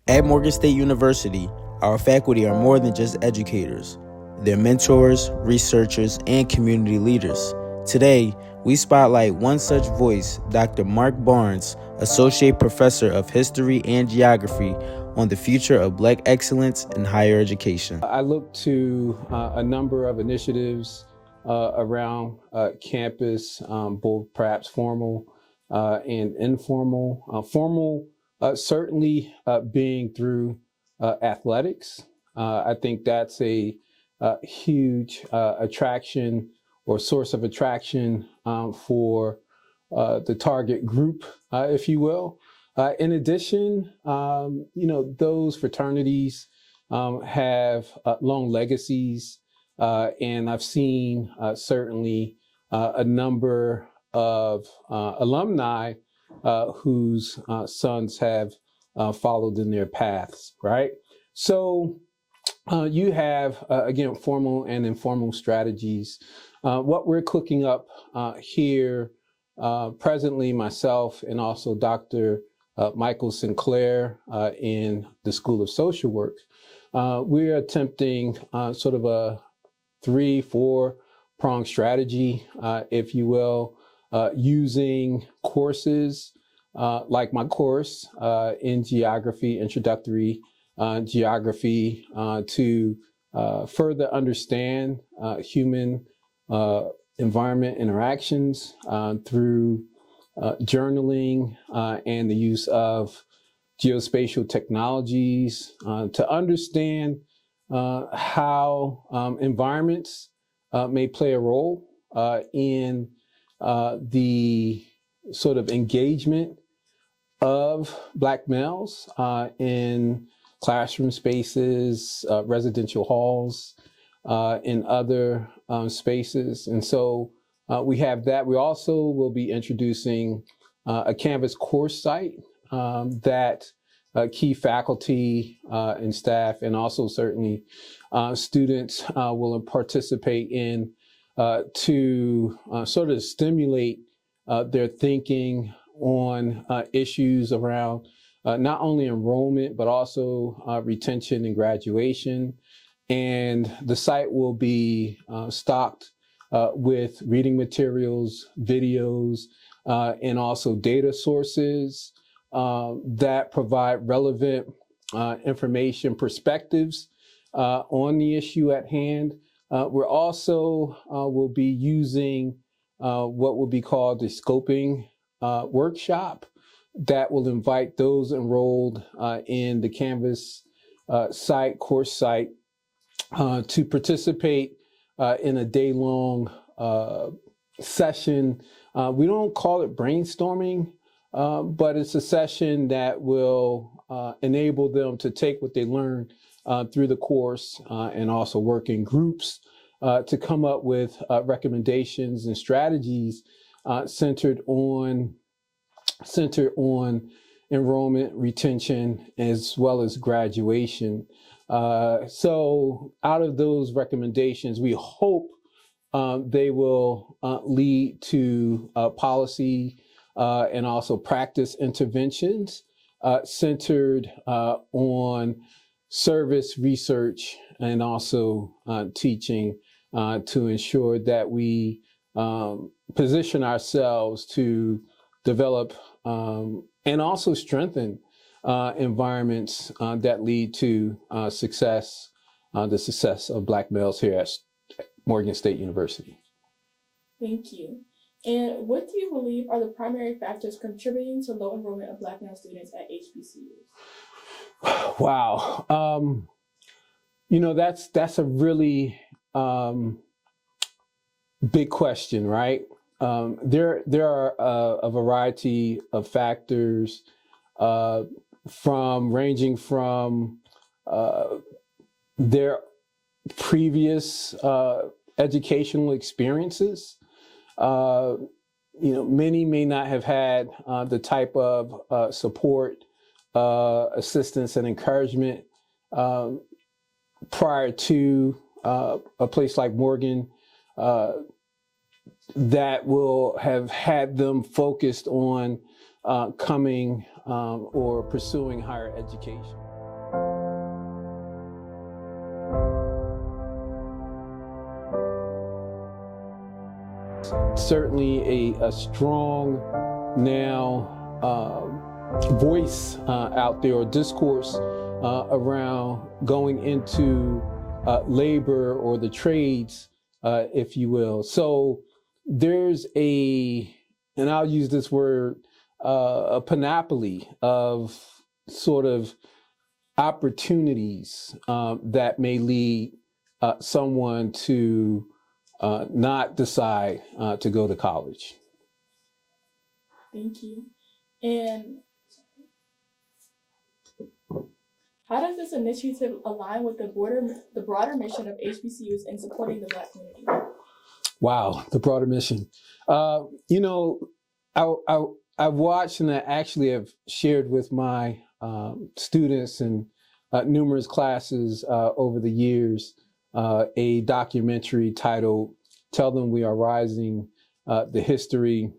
At Morgan State University, our faculty are more than just educators. They're mentors, researchers, and community leaders. Today, we spotlight one such voice, Dr. Mark Barnes, Associate Professor of History and Geography, on the future of Black excellence in higher education. I look to a number of initiatives around campus, both perhaps formal and informal. Formal certainly being through athletics. I think that's a huge attraction or source of attraction for the target group, if you will. In addition, those fraternities have long legacies, and I've seen certainly a number of alumni whose sons have followed in their paths, right? So you have, again, formal and informal strategies. What we're cooking up here presently, myself and also Dr. Michael Sinclair in the School of Social Work, we're attempting sort of a 3-4 pronged strategy, if you will, using courses like my course in geography, introductory geography, to further understand human environment interactions through journaling and the use of geospatial technologies to understand how environments may play a role in the sort of engagement of Black males in classroom spaces, residential halls, in other spaces. And so we have that. We also will be introducing a Canvas course site that key faculty and staff, and also certainly students will participate in to sort of stimulate their thinking on issues around not only enrollment, but also retention and graduation. And the site will be stocked with reading materials, videos, and also data sources that provide relevant information, perspectives on the issue at hand. We're also will be using what will be called the scoping workshop that will invite those enrolled in the Canvas course site, to participate in a day-long session. We don't call it brainstorming, but it's a session that will enable them to take what they learn through the course and also work in groups to come up with recommendations and strategies centered on enrollment, retention, as well as graduation. So out of those recommendations, we hope they will lead to policy and also practice interventions centered on service, research, and also teaching to ensure that we position ourselves to develop and also strengthen environments that lead to success, the success of Black males here at Morgan State University. Thank you. And what do you believe are the primary factors contributing to low enrollment of Black male students at HBCUs? Wow. That's a really big question, right? There are a variety of factors ranging from their previous educational experiences. Many may not have had the type of support, assistance, and encouragement prior to a place like Morgan that will have had them focused on coming or pursuing higher education. certainly a strong now voice out there, or discourse around going into labor or the trades, if you will. So there's and I'll use this word, a panoply of sort of opportunities that may lead someone to not decide to go to college. Thank you. And how does this initiative align with the broader mission of HBCUs in supporting the Black community? Wow, the broader mission. You know, I've watched, and I actually have shared with my students in numerous classes over the years a documentary titled "Tell Them We Are Rising: The History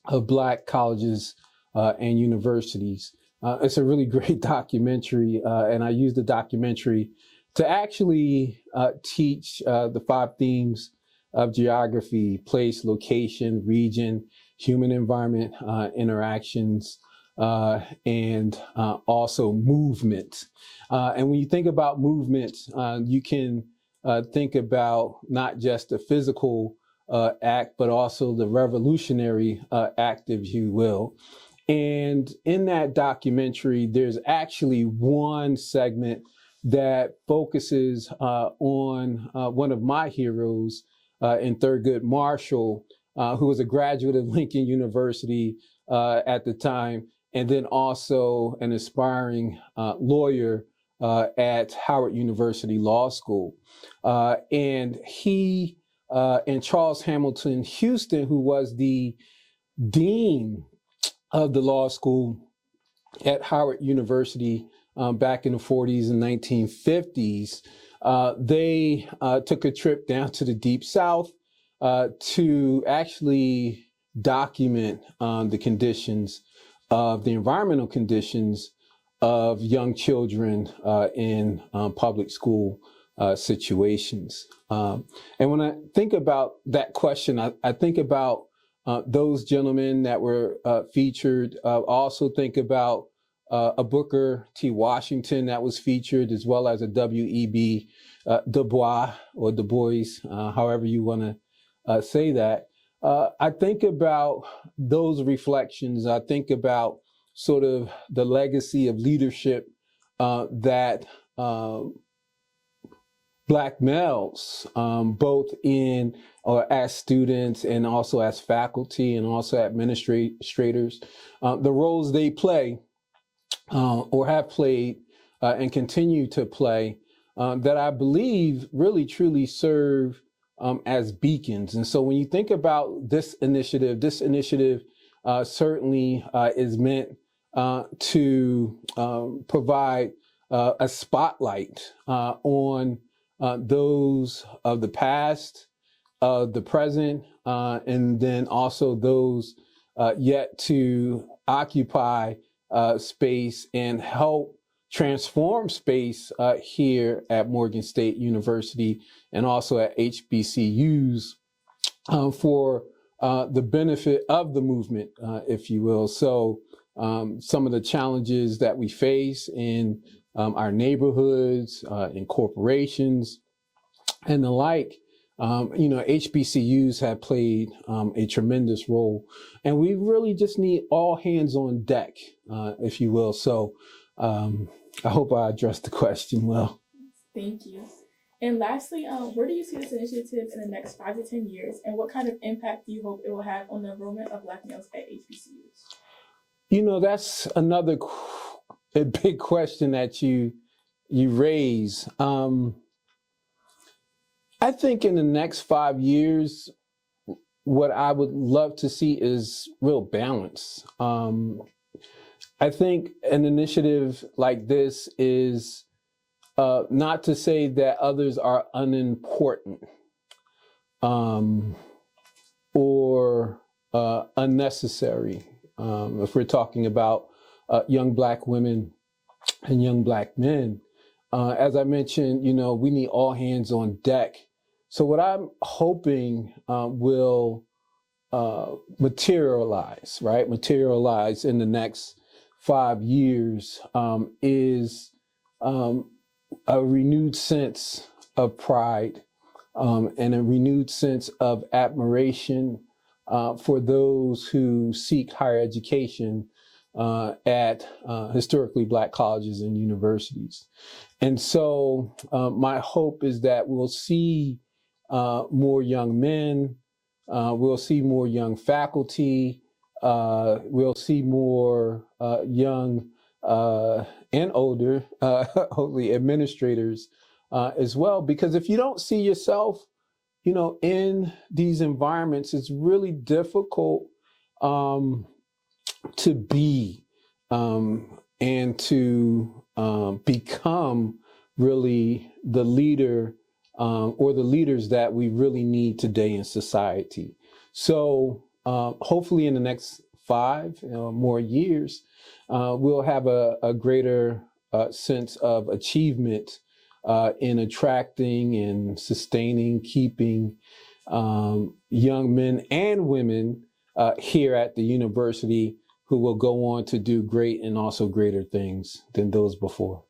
of Black Colleges and Universities." It's a really great documentary, and I use the documentary to actually teach the 5 themes of geography: place, location, region, human environment interactions, and also movement. And when you think about movement, you can think about not just the physical act, but also the revolutionary act, if you will. And in that documentary, there's actually one segment that focuses on one of my heroes in Thurgood Marshall, who was a graduate of Lincoln University at the time, and then also an aspiring lawyer at Howard University Law School. And he and Charles Hamilton Houston, who was the dean of the law school at Howard University back in the 40s and 1950s, they took a trip down to the Deep South to actually document the conditions of the environmental conditions of young children in public school situations. And when I think about that question, I think about those gentlemen that were featured. Also think about a Booker T. Washington that was featured, as well as a W.E.B. Du Bois, or Du Bois, however you want to say that. I think about those reflections. I think about sort of the legacy of leadership that Black males, both in or as students and also as faculty and also administrators, the roles they play or have played and continue to play, that I believe really truly serve as beacons. And so when you think about this initiative certainly is meant to provide a spotlight on those of the past, the present, and then also those yet to occupy space and help transform space here at Morgan State University and also at HBCUs for the benefit of the movement, if you will. So some of the challenges that we face in our neighborhoods, in corporations, and the like, HBCUs have played a tremendous role, and we really just need all hands on deck, if you will. So I hope I addressed the question well. Thank you. And lastly, where do you see this initiative in the next 5 to 10 years, and what kind of impact do you hope it will have on the enrollment of Black males at HBCUs? That's another a big question that you raise. I think in the next 5 years, what I would love to see is real balance. I think an initiative like this is not to say that others are unimportant or unnecessary. If we're talking about young Black women and young Black men, as I mentioned, we need all hands on deck. So what I'm hoping will materialize, right? Materialize in the next 5 years is a renewed sense of pride and a renewed sense of admiration for those who seek higher education at historically Black colleges and universities. And so my hope is that we'll see more young men, we'll see more young faculty, we'll see more young and older, hopefully administrators as well. Because if you don't see yourself, you know, in these environments, it's really difficult to be and to become really the leader or the leaders that we really need today in society. So hopefully in the next 5 more years, we'll have a greater sense of achievement in attracting and sustaining, keeping young men and women here at the university who will go on to do great and also greater things than those before.